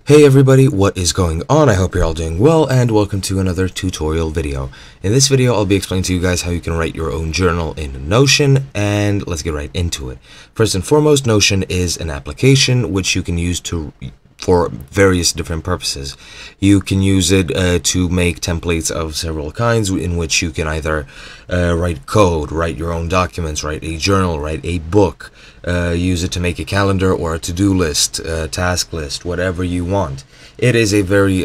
Hey everybody, what is going on? I hope you're all doing well and welcome to another tutorial video. In this video, I'll be explaining to you guys how you can write your own journal in Notion, and let's get right into it. First and foremost, Notion is an application which you can use for various different purposes. You can use it to make templates of several kinds in which you can either write code, write your own documents, write a journal, write a book, use it to make a calendar or a to-do list, task list, whatever you want. It is a very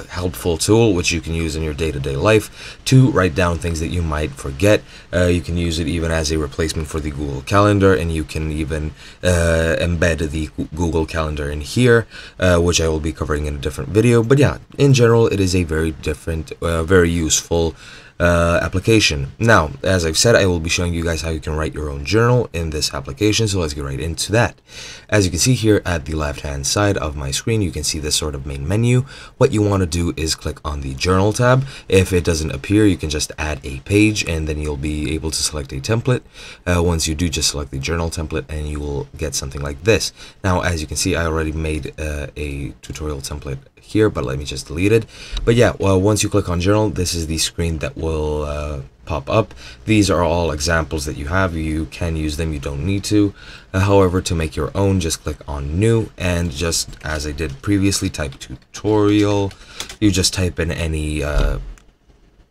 helpful tool which you can use in your day-to-day life to write down things that you might forget. You can use it even as a replacement for the Google Calendar, and you can even embed the Google Calendar in here, which I will be covering in a different video. But yeah, in general, it is a very very useful application. Now, as I've said, I will be showing you guys how you can write your own journal in this application, so let's get right into that. As you can see here at the left hand side of my screen, you can see this sort of main menu. What you want to do is click on the journal tab. If it doesn't appear, you can just add a page and then you'll be able to select a template. Once you do, just select the journal template and you will get something like this. Now, as you can see, I already made a tutorial template here, but let me just delete it. But yeah, well, once you click on journal, this is the screen that will pop up. These are all examples that you have. You can use them, you don't need to. However, to make your own, just click on new, and just as I did previously, type tutorial. You just type in any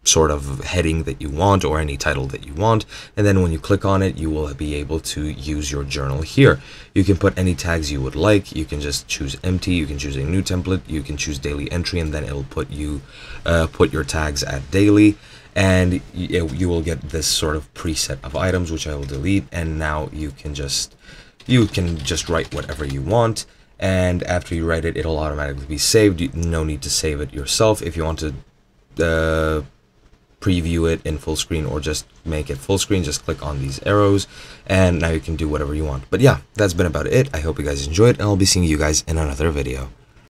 sort of heading that you want or any title that you want, and then when you click on it, you will be able to use your journal here. You can put any tags you would like. You can just choose empty, you can choose a new template, you can choose daily entry, and then it'll put you put your tags at daily, and you will get this sort of preset of items, which I will delete. And now you can just write whatever you want, and after you write it, it'll automatically be saved. No need to save it yourself. If you want to preview it in full screen or just make it full screen, just click on these arrows and now you can do whatever you want. But yeah, that's been about it. I hope you guys enjoyed, and I'll be seeing you guys in another video.